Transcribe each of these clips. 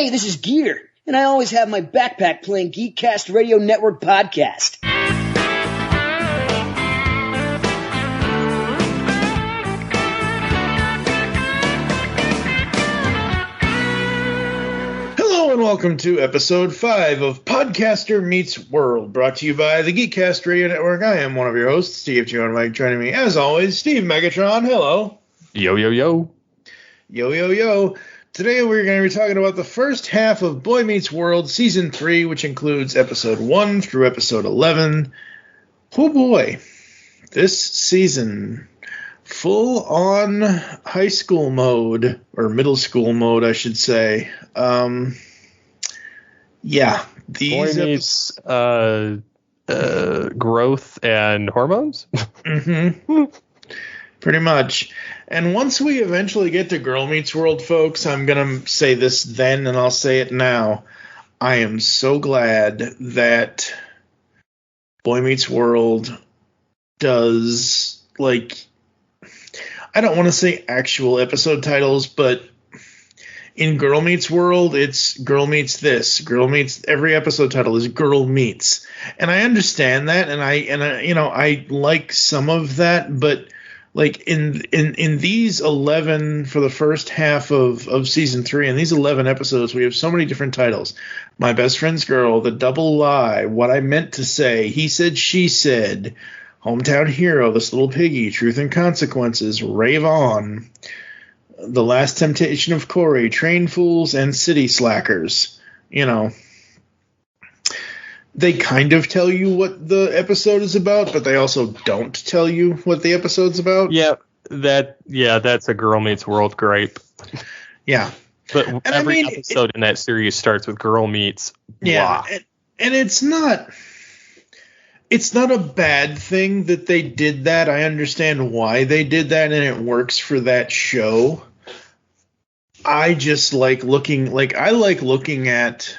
Hey, this is Gear, and I always have my backpack playing Geekcast Radio Network podcast. Hello and welcome to episode 5 of Podcaster Meets World, brought to you by the Geekcast Radio Network. I am one of your hosts, TFG1Mike. Joining me, as always, Steve Megatron. Hello. Yo, yo, yo. Yo, yo, yo. Today we're going to be talking about the first half of Boy Meets World Season 3, which includes episode 1 through episode 11. Oh boy, this season, full on high school mode, or middle school mode, I should say. Yeah. Boy Meets growth and hormones? Mm-hmm. Pretty much. And once we eventually get to Girl Meets World, folks, I'm going to say this then and I'll say it now. I am so glad that Boy Meets World does, like, I don't want to say actual episode titles, but in Girl Meets World, it's Girl Meets this. Girl Meets, every episode title is Girl Meets. And I understand that, and I like some of that, but like in these 11 for the first half of season 3, in these 11 episodes, we have so many different titles. My Best Friend's Girl, The Double Lie, What I Meant to Say, He Said, She Said, Hometown Hero, This Little Piggy, Truth and Consequences, Rave On, The Last Temptation of Cory, Train Fools, and City Slackers. You know, they kind of tell you what the episode is about, but they also don't tell you what the episode's about. Yeah, that's a Girl Meets World gripe. Yeah. But every episode in that series starts with Girl Meets blah. Yeah, and it's not a bad thing that they did that. I understand why they did that, and it works for that show. I just like looking at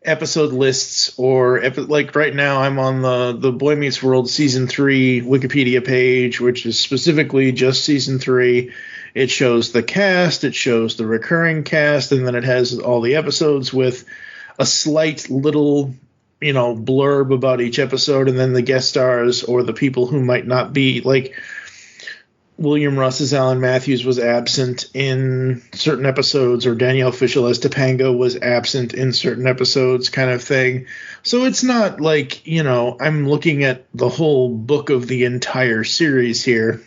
episode lists, or like right now I'm on the Boy Meets World Season 3 Wikipedia page, which is specifically just Season 3. It shows the cast, it shows the recurring cast, and then it has all the episodes with a slight little, blurb about each episode, and then the guest stars or the people who might not be, like William Russ as Alan Matthews was absent in certain episodes, or Danielle Fishel as Topanga was absent in certain episodes, kind of thing. So it's not like, I'm looking at the whole book of the entire series here.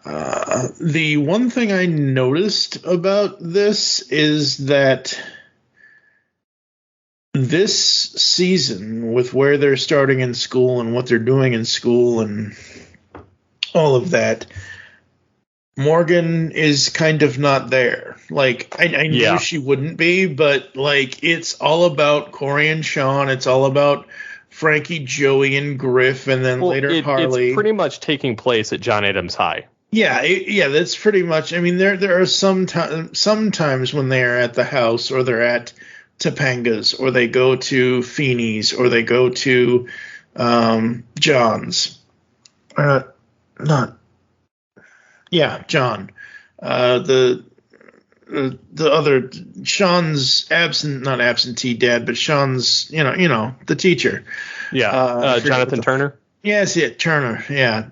The one thing I noticed about this is that this season, with where they're starting in school and what they're doing in school and all of that, Morgan is kind of not there. Like, I knew she wouldn't be, but like, it's all about Cory and Sean. It's all about Frankie, Joey, and Griff, and then later Harley. It's pretty much taking place at John Adams High. Yeah, that's pretty much. I mean, there are sometimes when they are at the house, or they're at Topanga's, or they go to Feeney's, or they go to John's. John. The other, Sean's not absentee dad, but Sean's, the teacher. Yeah, Jonathan Turner. Yes, yeah, Turner. Yeah,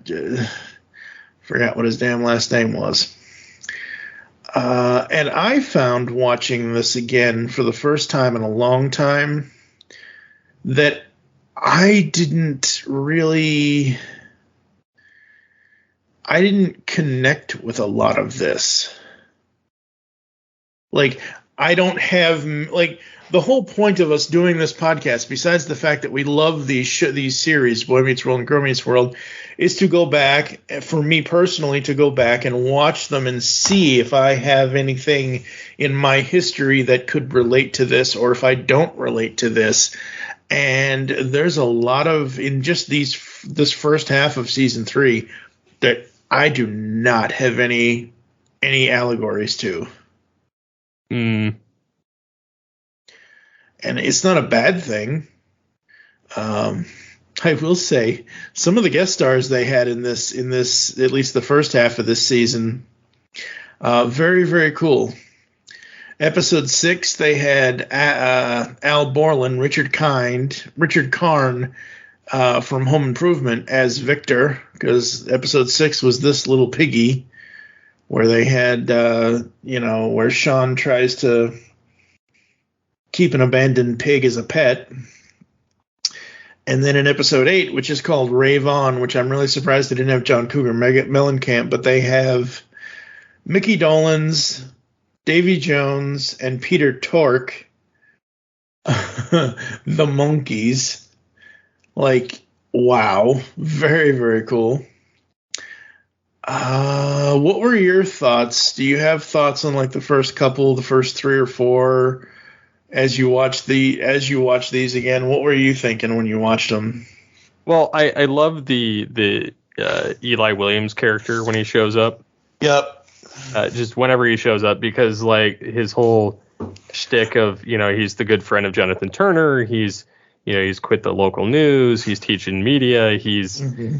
forgot what his damn last name was. And I found, watching this again for the first time in a long time, that I didn't connect with a lot of this. Like, I don't have, like, the whole point of us doing this podcast, besides the fact that we love these series, Boy Meets World and Girl Meets World, is to go back, for me personally, to go back and watch them and see if I have anything in my history that could relate to this, or if I don't relate to this. And there's a lot of, in just this first half of season 3, that I do not have any allegories to. Mm. And it's not a bad thing. I will say some of the guest stars they had in this, at least the first half of this season, very, very cool. Episode 6, they had Al Borland, Richard Karn from Home Improvement as Victor, because episode 6 was This Little Piggy, where they had, where Sean tries to keep an abandoned pig as a pet. And then in episode 8, which is called Rave On, which I'm really surprised they didn't have John Cougar Mellencamp, but they have Mickey Dolenz, Davy Jones, and Peter Tork, the Monkees. Like, wow. Very, very cool. What were your thoughts? Do you have thoughts on like the first 3 or 4? As you watch these again, what were you thinking when you watched them? Well, I love the Eli Williams character when he shows up. Yep. Just whenever he shows up, because like his whole shtick of, he's the good friend of Jonathan Turner. He's quit the local news. He's teaching media. He's he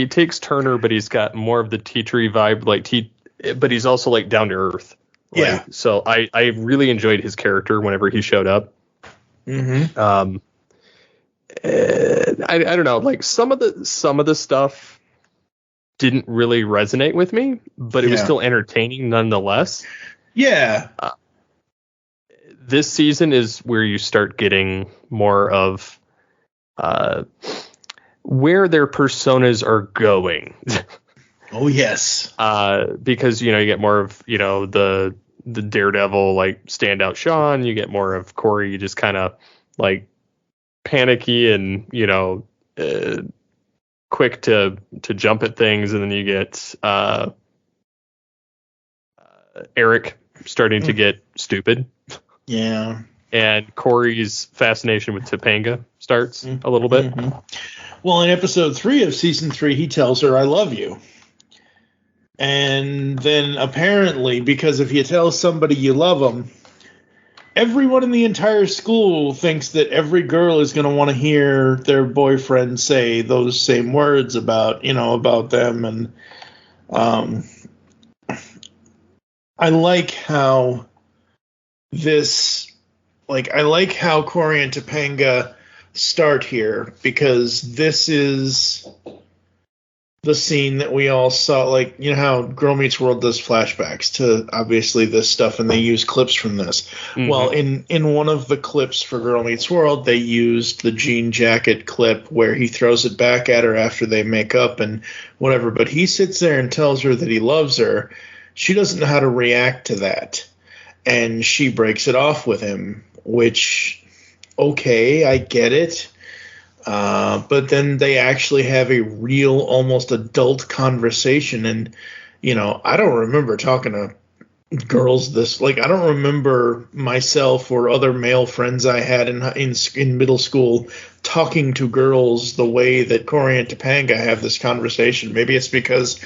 takes Turner, but he's got more of the teachery vibe, but he's also like down to earth. Yeah. So I really enjoyed his character whenever he showed up. Mm-hmm. I don't know, like some of the stuff didn't really resonate with me, but it was still entertaining nonetheless. Yeah. This season is where you start getting more of where their personas are going. Oh yes. Because you get more of the Daredevil like standout Sean. You get more of Cory, you just kind of like panicky and quick to jump at things, and then you get Eric starting to get stupid. Yeah. And Cory's fascination with Topanga starts a little bit. Mm-hmm. Well, in episode 3 of season 3, he tells her, "I love you." And then apparently, because if you tell somebody you love them, everyone in the entire school thinks that every girl is going to want to hear their boyfriend say those same words about them. And I like how Cory and Topanga start here, because this is the scene that we all saw, like, how Girl Meets World does flashbacks to obviously this stuff, and they use clips from this. Mm-hmm. Well, in one of the clips for Girl Meets World, they used the jean jacket clip where he throws it back at her after they make up and whatever, but he sits there and tells her that he loves her. She doesn't know how to react to that, and she breaks it off with him, which, okay, I get it. But then they actually have a real, almost adult conversation. And, I don't remember talking to girls this, like, I don't remember myself or other male friends I had in middle school talking to girls the way that Cory and Topanga have this conversation. Maybe it's because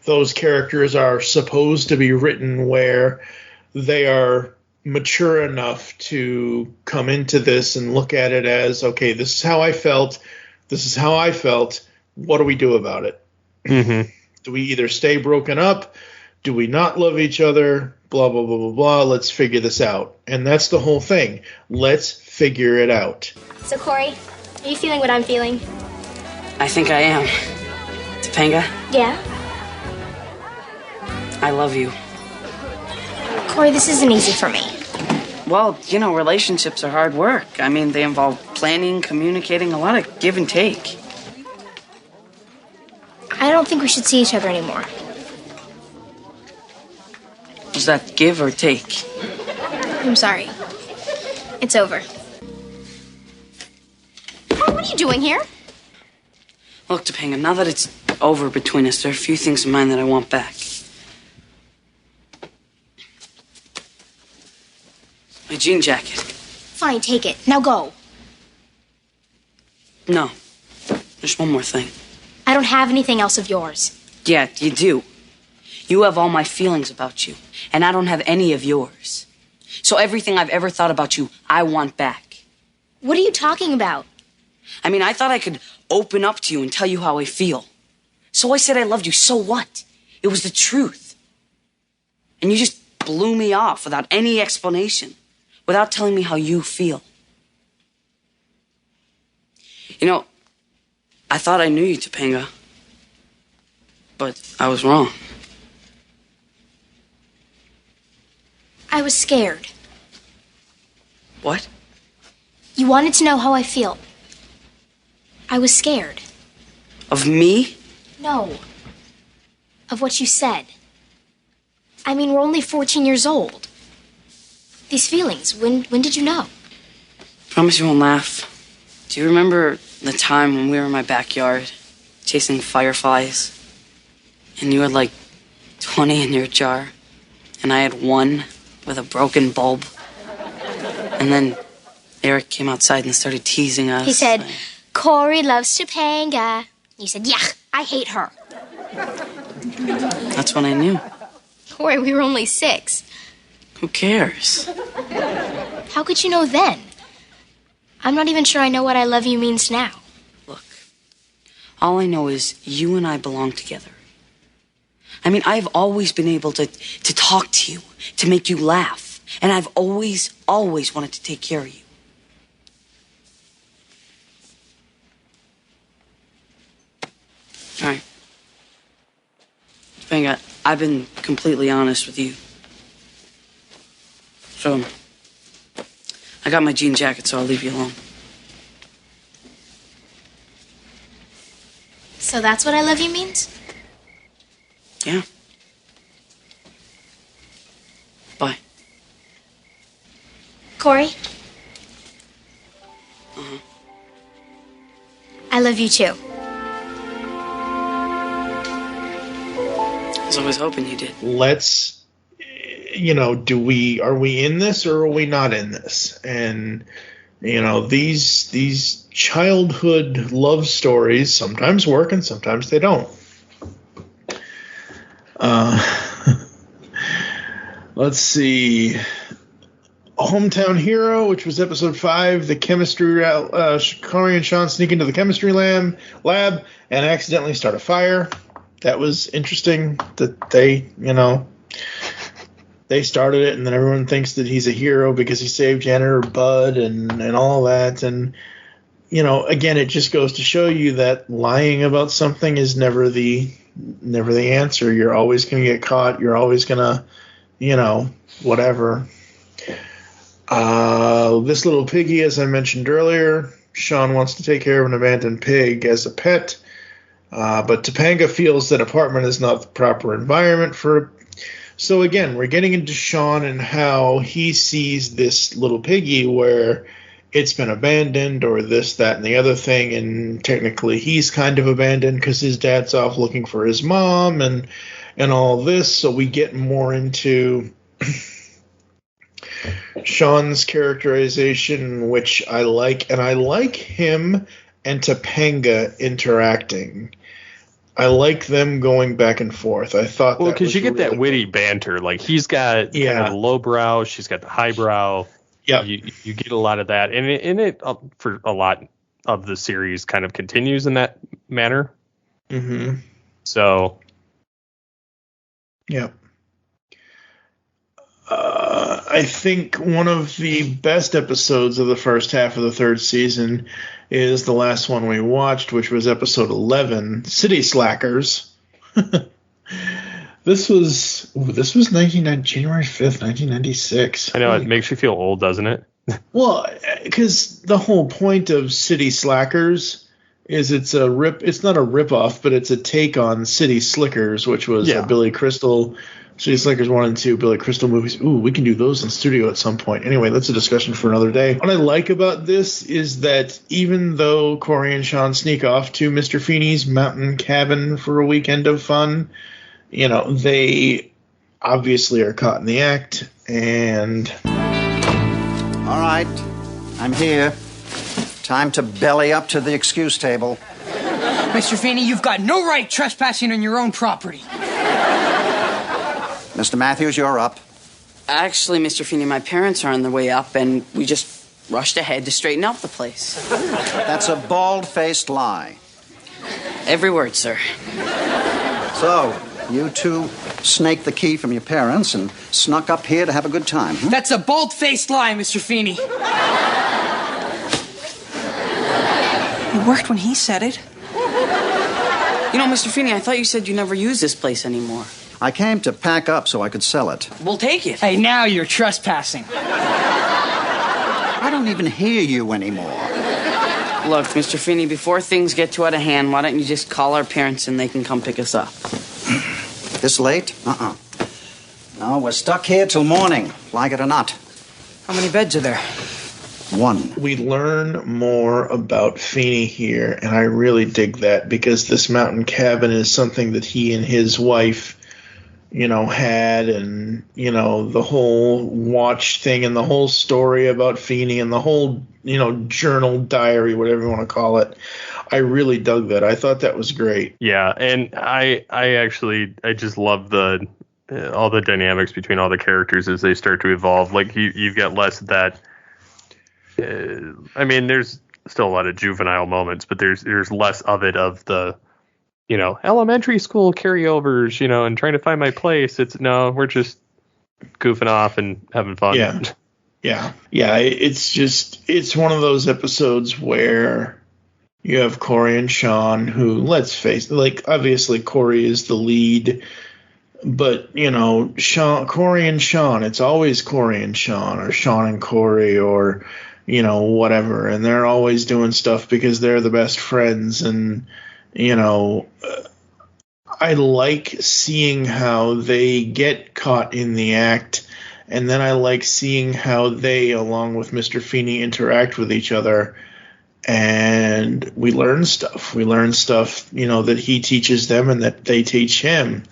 those characters are supposed to be written where they are mature enough to come into this and look at it as, okay, this is how I felt. This is how I felt. What do we do about it? Mm-hmm. Do we either stay broken up? Do we not love each other? Blah, blah, blah, blah, blah. Let's figure this out. And that's the whole thing. Let's figure it out. So, Cory, are you feeling what I'm feeling? I think I am. Topanga? Yeah? I love you. Cory, this isn't easy for me. Well, relationships are hard work. I mean, they involve planning, communicating, a lot of give and take. I don't think we should see each other anymore. Is that give or take? I'm sorry. It's over. Cory, what are you doing here? Look, Topanga, now that it's over between us, there are a few things in mind that I want back. My jean jacket. Fine, take it. Now go. No. There's one more thing. I don't have anything else of yours. Yeah, you do. You have all my feelings about you, and I don't have any of yours. So everything I've ever thought about you, I want back. What are you talking about? I mean, I thought I could open up to you and tell you how I feel. So I said I loved you. So what? It was the truth. And you just blew me off without any explanation, without telling me how you feel. You know, I thought I knew you, Topanga. But I was wrong. I was scared. What? You wanted to know how I feel. I was scared. Of me? No. Of what you said. I mean, we're only 14 years old. These feelings, when did you know? Promise you won't laugh. Do you remember the time when we were in my backyard chasing fireflies? And you had like 20 in your jar, and I had one with a broken bulb. And then Eric came outside and started teasing us. He said, Cory loves Topanga. You said, yeah, I hate her. That's when I knew. Cory, we were only 6. Who cares? How could you know then? I'm not even sure I know what I love you means now. Look, all I know is you and I belong together. I mean, I've always been able to talk to you, to make you laugh. And I've always wanted to take care of you. All right. Topanga, I've been completely honest with you. So, I got my jean jacket, so I'll leave you alone. So that's what I love you means? Yeah. Bye. Cory? I love you too. I was always hoping you did. Let's, are we in this or are we not in this? And, these childhood love stories sometimes work and sometimes they don't. Let's see. Hometown Hero, which was episode 5, the chemistry, Cory and Sean sneak into the chemistry lab and accidentally start a fire. That was interesting that they started it and then everyone thinks that he's a hero because he saved Janitor Bud and all that. And, again, it just goes to show you that lying about something is never the answer. You're always going to get caught. You're always going to, whatever. This little piggy, as I mentioned earlier, Sean wants to take care of an abandoned pig as a pet, but Topanga feels that apartment is not the proper environment for it. So again, we're getting into Sean and how he sees this little piggy where it's been abandoned or this, that, and the other thing, and technically he's kind of abandoned because his dad's off looking for his mom and all this. So we get more into Sean's characterization, which I like, and I like him and Topanga interacting. I like them going back and forth. I thought because you get really that witty banter. Like he's got kind of the lowbrow, she's got the highbrow. Yeah, you get a lot of that, and it for a lot of the series kind of continues in that manner. Mm-hmm. So, yeah. I think one of the best episodes of the first half of the third season is the last one we watched, which was episode 11, City Slackers. This was January 5th, 1996. I know, it makes you feel old, doesn't it? Well, because the whole point of City Slackers is it's not a rip-off, but it's a take on City Slickers, which was a Billy Crystal, City Slickers 1 and 2 Billy Crystal movies. Ooh, we can do those in studio at some point. Anyway, that's a discussion for another day. What I like about this is that even though Cory and Sean sneak off to Mr. Feeney's mountain cabin for a weekend of fun, they obviously are caught in the act. And all right, I'm here. Time to belly up to the excuse table. Mr. Feeney, you've got no right trespassing on your own property. Mr. Matthews, you're up. Actually, Mr. Feeney, my parents are on their way up, and we just rushed ahead to straighten out the place. That's a bald-faced lie. Every word, sir. So, You two snaked the key from your parents and snuck up here to have a good time. Huh? That's a bold-faced lie, Mr. Feeney. It worked when he said it. You know, Mr. Feeney, I thought you said you never use this place anymore. I came to pack up so I could sell it. We'll take it. Hey, now you're trespassing. I don't even hear you anymore. Look, Mr. Feeney, before things get too out of hand, why don't you just call our parents and they can come pick us up? This late? No, we're stuck here till morning, like it or not. How many beds are there? 1. We learn more about Feeney here, and I really dig that because this mountain cabin is something that he and his wife, had, and, the whole watch thing and the whole story about Feeney and the whole, journal, diary, whatever you want to call it. I really dug that. I thought that was great. Yeah, and I just love all the dynamics between all the characters as they start to evolve. Like you've got less of that. There's still a lot of juvenile moments, but there's less of it of the, elementary school carryovers, and trying to find my place. We're just goofing off and having fun. Yeah. It's one of those episodes where you have Cory and Sean, who, let's face it, obviously Cory is the lead, but, Cory and Sean, it's always Cory and Sean, or Sean and Cory, or, whatever, and they're always doing stuff because they're the best friends, and, I like seeing how they get caught in the act, and then I like seeing how they, along with Mr. Feeney, interact with each other. And we learn stuff. That he teaches them and that they teach him.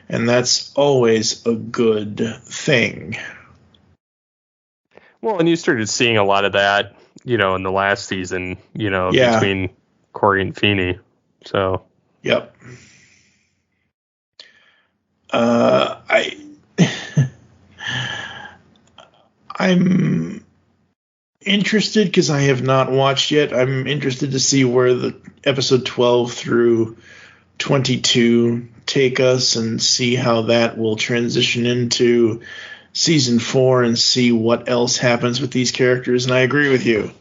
And that's always a good thing. Well, and you started seeing a lot of that, in the last season, between Cory and Feeney. So. Yep. I'm interested because I have not watched yet. I'm interested to see where the episode 12 through 22 take us and see how that will transition into season 4 and see what else happens with these characters. And I agree with you.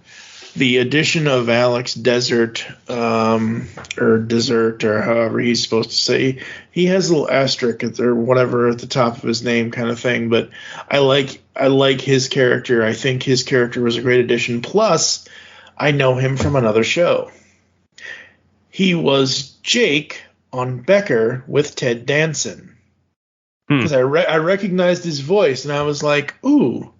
The addition of Alex Desert, or however he's supposed to say, he has a little asterisk or whatever at the top of his name kind of thing. But I like his character. I think his character was a great addition. Plus, I know him from another show. He was Jake on Becker with Ted Danson. Because I recognized his voice, and I was like, ooh,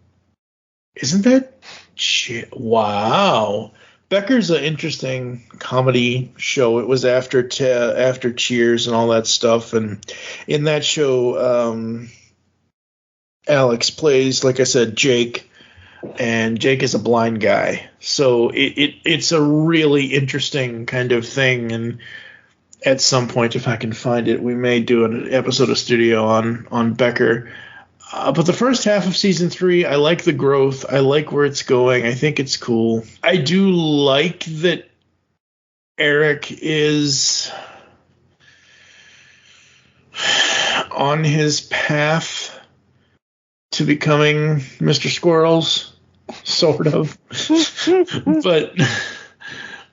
isn't that shit? Wow. Becker's an interesting comedy show. It was after Cheers and all that stuff. And in that show, Alex plays, like I said, Jake. And Jake is a blind guy. So it's a really interesting kind of thing. And at some point, if I can find it, we may do an episode of Studio on Becker. But the first half of season 3, I like the growth. I like where it's going. I think it's cool. I do like that Eric is on his path to becoming Mr. Squirrels, sort of.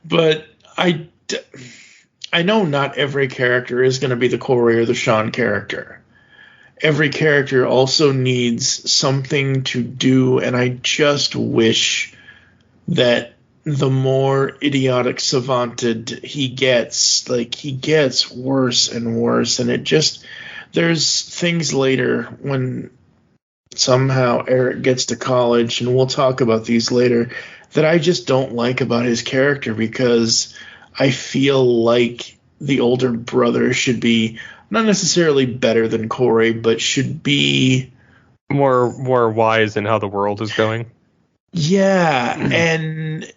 but I know not every character is going to be the Cory or the Sean character. Every character also needs something to do, and I just wish that the more idiotic savanted he gets worse and worse, and there's things later when somehow Eric gets to college, and we'll talk about these later, that I just don't like about his character, because I feel like the older brother should be not necessarily better than Cory, but should be more wise in how the world is going. Yeah, and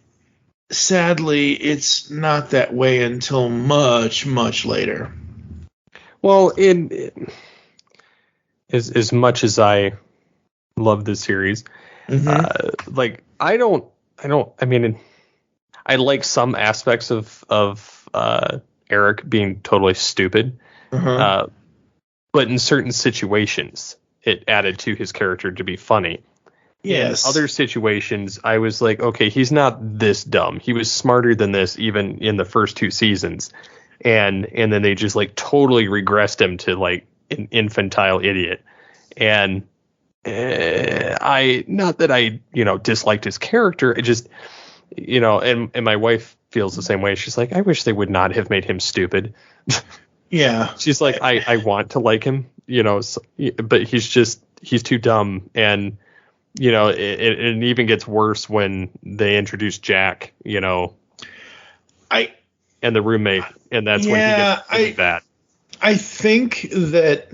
sadly, it's not that way until much, much later. Well, as much as I love this series, I like some aspects of Eric being totally stupid. but in certain situations, it added to his character to be funny. Yes. In other situations, I was like, okay, he's not this dumb. He was smarter than this even in the first 2 seasons. And then they just like totally regressed him to like an infantile idiot. And not that I, disliked his character. It just, and my wife feels the same way. She's like, I wish they would not have made him stupid. Yeah. She's like, I want to like him, but he's too dumb. And, it even gets worse when they introduce Jack, and the roommate. And that's when he gets really bad. I think that,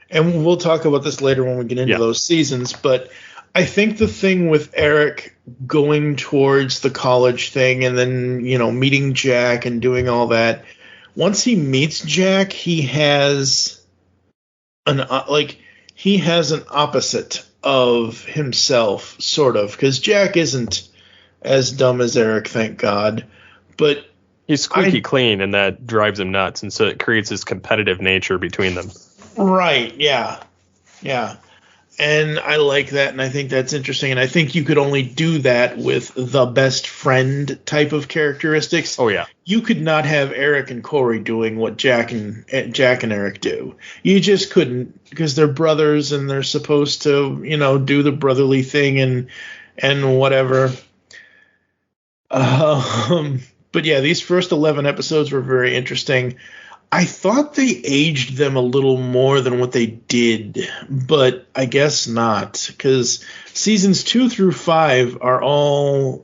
and we'll talk about this later when we get into those seasons, but I think the thing with Eric going towards the college thing and then, meeting Jack and doing all that, once he meets Jack, he has an opposite of himself, sort of, because Jack isn't as dumb as Eric, thank God, but he's squeaky clean, and that drives him nuts, and so it creates this competitive nature between them. Right, yeah. And I like that, and I think that's interesting, and I think you could only do that with the best friend type of characteristics. Oh, yeah. You could not have Eric and Cory doing what Jack and Eric do. You just couldn't, because they're brothers, and they're supposed to, do the brotherly thing and whatever. But yeah, these first 11 episodes were very interesting. I thought they aged them a little more than what they did, but I guess not, because seasons 2 through 5 are all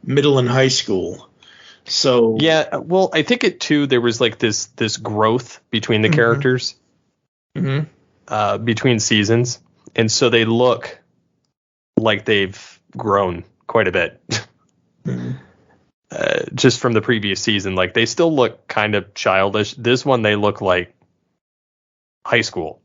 middle and high school. So yeah, well, I think at 2 there was like this growth between the characters, between seasons, and so they look like they've grown quite a bit. Just from the previous season, like they still look kind of childish. This one, they look like high school.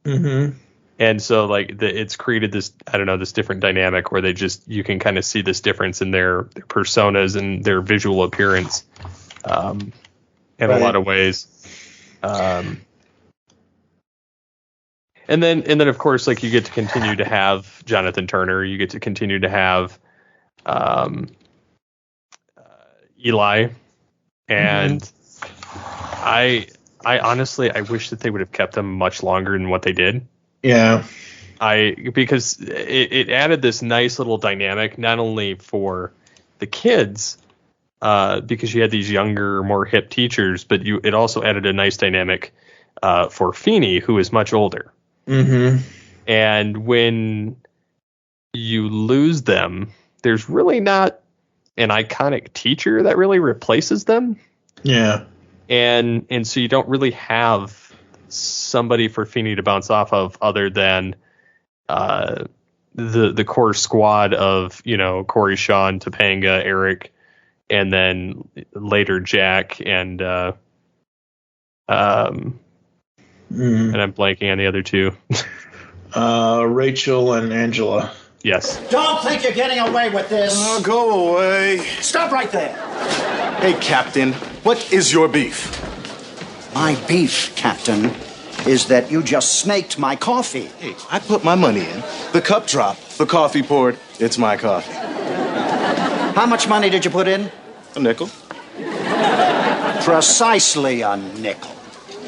And so like it's created this, I don't know, this different dynamic where you can kind of see this difference in their personas and their visual appearance in a lot of ways. And then of course, like you get to continue to have Jonathan Turner. You get to continue to have Eli, and I honestly, I wish that they would have kept them much longer than what they did. Yeah. Because it added this nice little dynamic, not only for the kids, because you had these younger, more hip teachers, but it also added a nice dynamic for Feeney, who is much older. And when you lose them, there's really not an iconic teacher that really replaces them. Yeah. And so you don't really have somebody for Feeney to bounce off of other than the core squad of, Cory, Sean, Topanga, Eric, and then later Jack and and I'm blanking on the other two. Rachel and Angela. Yes. Don't think you're getting away with this. Oh, go away. Stop right there. Hey, Captain, what is your beef? My beef, Captain, is that you just snaked my coffee. Hey, I put my money in. The cup dropped, the coffee poured. It's my coffee. How much money did you put in? A nickel. Precisely a nickel.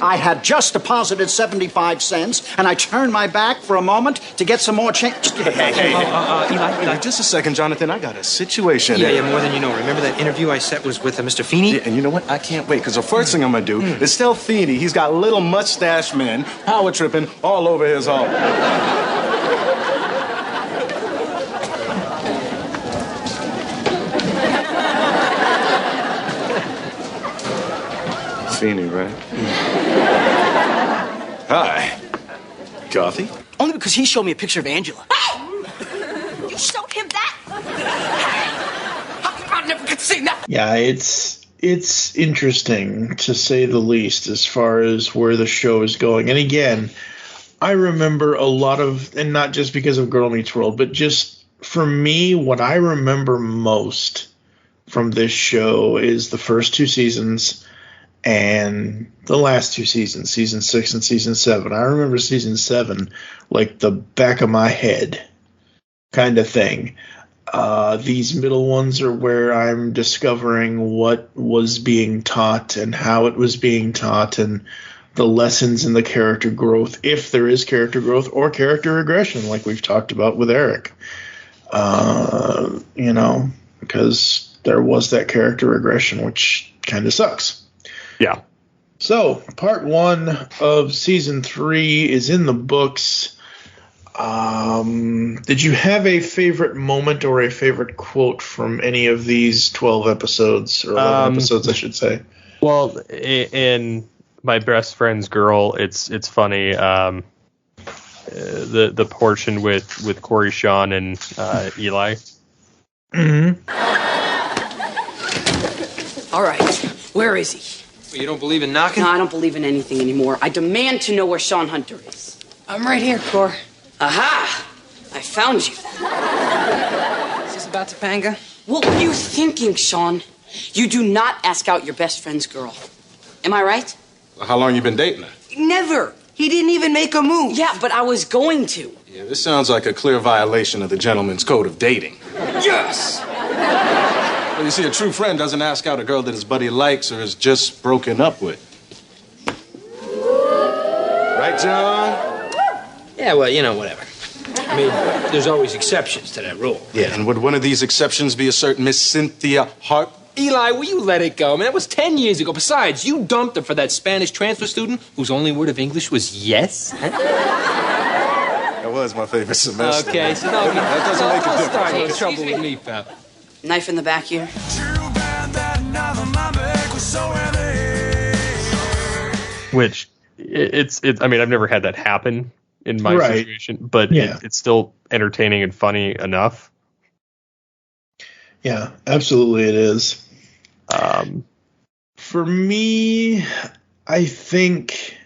I had just deposited 75 cents, and I turned my back for a moment to get some more change. Hey, Eli, just a second, Jonathan. I got a situation. Yeah, more than you know. Remember that interview I set was with Mr. Feeney? Yeah, and you know what? I can't wait, because the first thing I'm going to do is tell Feeney he's got little mustache men power tripping all over his hall. Feeney, right? Hi. Coffee? Only because he showed me a picture of Angela. You showed him that? How come I never get to see that? Yeah, it's interesting, to say the least, as far as where the show is going. And again, I remember a lot of, and not just because of Girl Meets World, but just for me, what I remember most from this show is the first 2 seasons and the last two seasons, season 6 and season 7. I remember season 7 like the back of my head kind of thing. These middle ones are where I'm discovering what was being taught and how it was being taught and the lessons in the character growth, if there is character growth or character regression, like we've talked about with Eric. Because there was that character regression, which kind of sucks. Yeah. So, part 1 of season 3 is in the books. Did you have a favorite moment or a favorite quote from any of these 12 episodes, or 11 episodes, I should say? Well, in My Best Friend's Girl, it's funny. The portion with Cory, Sean, and Eli. Mm-hmm. All right, where is he? Well, you don't believe in knocking? No, I don't believe in anything anymore. I demand to know where Sean Hunter is. I'm right here, Cor. Aha! I found you. Is this about Topanga? What were you thinking, Sean? You do not ask out your best friend's girl. Am I right? Well, how long you been dating her? Never. He didn't even make a move. Yeah, but I was going to. Yeah, this sounds like a clear violation of the gentleman's code of dating. Yes! Well, you see, a true friend doesn't ask out a girl that his buddy likes or is just broken up with. Right, John? Yeah, well, whatever. I mean, there's always exceptions to that rule. Yeah, and would one of these exceptions be a certain Miss Cynthia Hart? Eli, will you let it go? Man, that was 10 years ago. Besides, you dumped her for that Spanish transfer student whose only word of English was yes? That was my favorite semester. Okay, so that doesn't make a difference. Start any trouble with me, pal. Knife in the back here. Which, it's I mean, I've never had that happen in my situation, but it's still entertaining and funny enough. Yeah, absolutely it is. For me, I think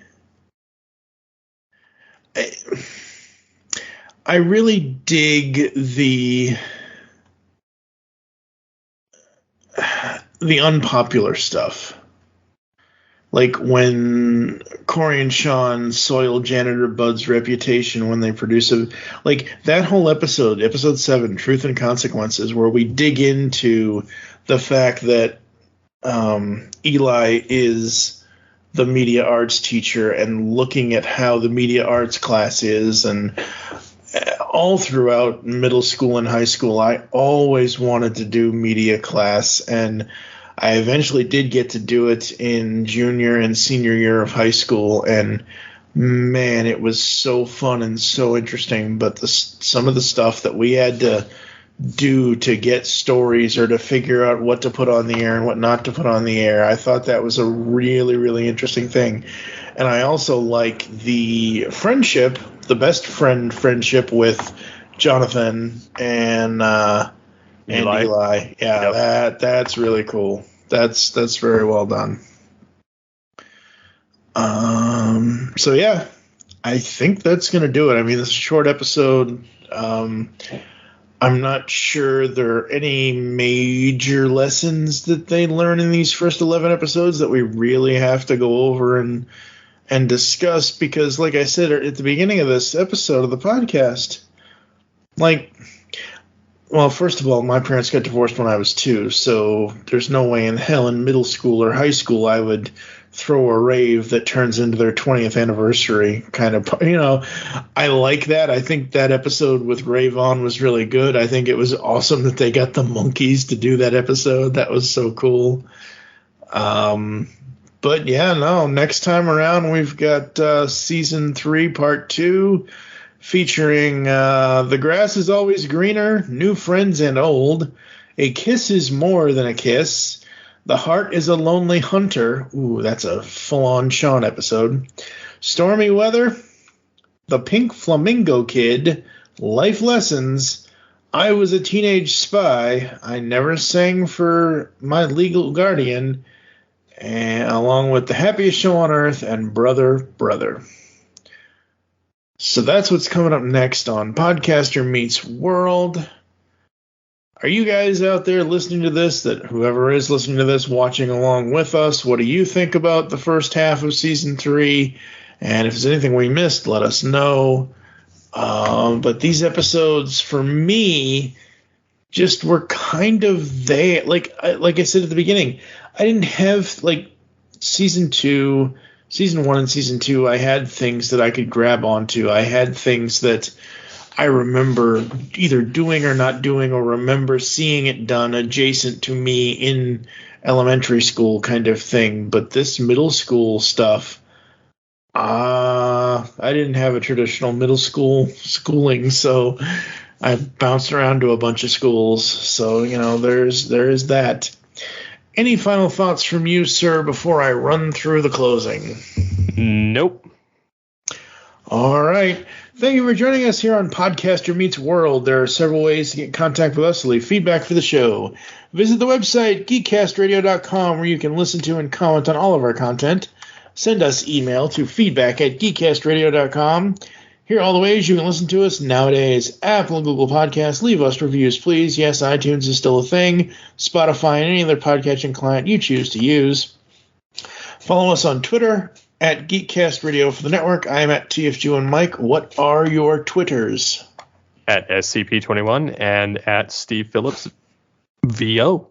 I really dig the unpopular stuff. Like when Cory and Sean soil Janitor Bud's reputation when they produce like that whole episode 7, Truth and Consequences, where we dig into the fact that Eli is the media arts teacher and looking at how the media arts class is, and all throughout middle school and high school, I always wanted to do media class, and I eventually did get to do it in junior and senior year of high school, and man, it was so fun and so interesting. But some of the stuff that we had to do to get stories or to figure out what to put on the air and what not to put on the air, I thought that was a really, really interesting thing. And I also like the friendship, the best friendship with Jonathan and Eli. Yeah, that's really cool. That's very well done. So yeah, I think that's gonna do it. I mean, this is a short episode. I'm not sure there are any major lessons that they learn in these first 11 episodes that we really have to go over and discuss, because like I said at the beginning of this episode of the podcast, well, first of all, my parents got divorced when I was 2, so there's no way in hell in middle school or high school I would throw a rave that turns into their 20th anniversary kind of, I like that. I think that episode with Rave On was really good. I think it was awesome that they got the Monkees to do that episode. That was so cool. But yeah, no, next time around we've got season 3, part 2, featuring The Grass is Always Greener, New Friends and Old, A Kiss is More Than a Kiss, The Heart is a Lonely Hunter. Ooh, that's a full-on Sean episode. Stormy Weather, The Pink Flamingo Kid, Life Lessons, I Was a Teenage Spy, I Never Sang for My Legal Guardian, and along with The Happiest Show on Earth and Brother, Brother. So that's what's coming up next on Podcaster Meets World. Are you guys out there listening to this, that whoever is listening to this, watching along with us, what do you think about the first half of Season 3? And if there's anything we missed, let us know. But these episodes, for me, just were kind of there. Like I said at the beginning, I didn't have, like, Season 1 and Season 2, I had things that I could grab onto. I had things that I remember either doing or not doing, or remember seeing it done adjacent to me in elementary school kind of thing. But this middle school stuff, I didn't have a traditional middle school schooling, so I bounced around to a bunch of schools. So, there is that. Any final thoughts from you, sir, before I run through the closing? Nope. All right. Thank you for joining us here on Podcaster Meets World. There are several ways to get in contact with us to leave feedback for the show. Visit the website, geekcastradio.com, where you can listen to and comment on all of our content. Send us email to feedback@geekcastradio.com. Here are all the ways you can listen to us nowadays. Apple and Google Podcasts. Leave us reviews, please. Yes, iTunes is still a thing. Spotify and any other podcasting client you choose to use. Follow us on Twitter at Geekcast Radio for the network. I am at TFG1Mike. What are your Twitters? At SCP21 and at Steve Phillips VO.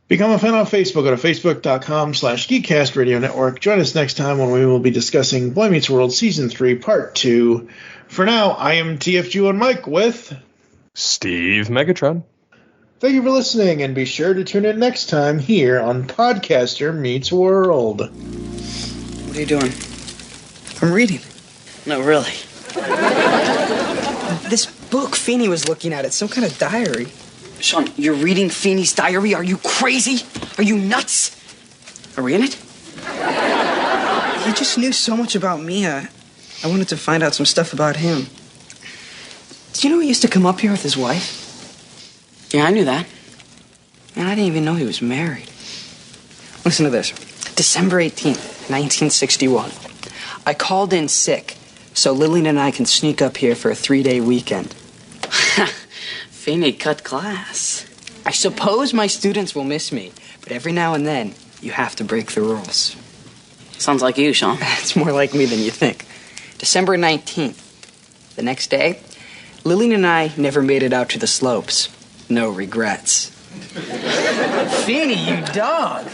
Become a fan on Facebook. Go to facebook.com/Geekcast Radio Network. Join us next time when we will be discussing Boy Meets World Season 3 Part 2. For now, I am TFG1Mike with Steve Megatron. Thank you for listening, and be sure to tune in next time here on Podcaster Meets World. What are you doing? I'm reading. No, really. This book Feeney was looking at, it's some kind of diary. Sean, you're reading Feeney's diary? Are you crazy? Are you nuts? Are we in it? He just knew so much about me. I wanted to find out some stuff about him. Did you know he used to come up here with his wife? Yeah, I knew that. Man, I didn't even know he was married. Listen to this. December 18th, 1961. I called in sick, so Lillian and I can sneak up here for a 3-day weekend. Feeney cut class. I suppose my students will miss me, but every now and then, you have to break the rules. Sounds like you, Sean. It's more like me than you think. December 19th. The next day, Lillian and I never made it out to the slopes. No regrets. Feeney, you dog.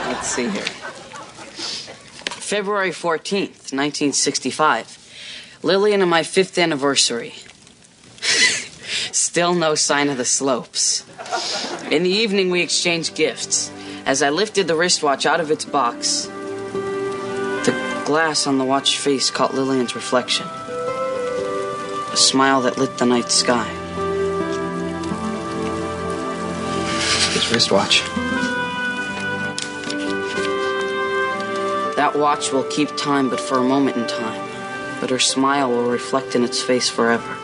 Let's see here. February 14th, 1965. Lillian and my 5th anniversary. Still no sign of the slopes. In the evening, we exchanged gifts. As I lifted the wristwatch out of its box, the glass on the watch face caught Lillian's reflection. A smile that lit the night sky. His wristwatch. That watch will keep time but for a moment in time. But her smile will reflect in its face forever.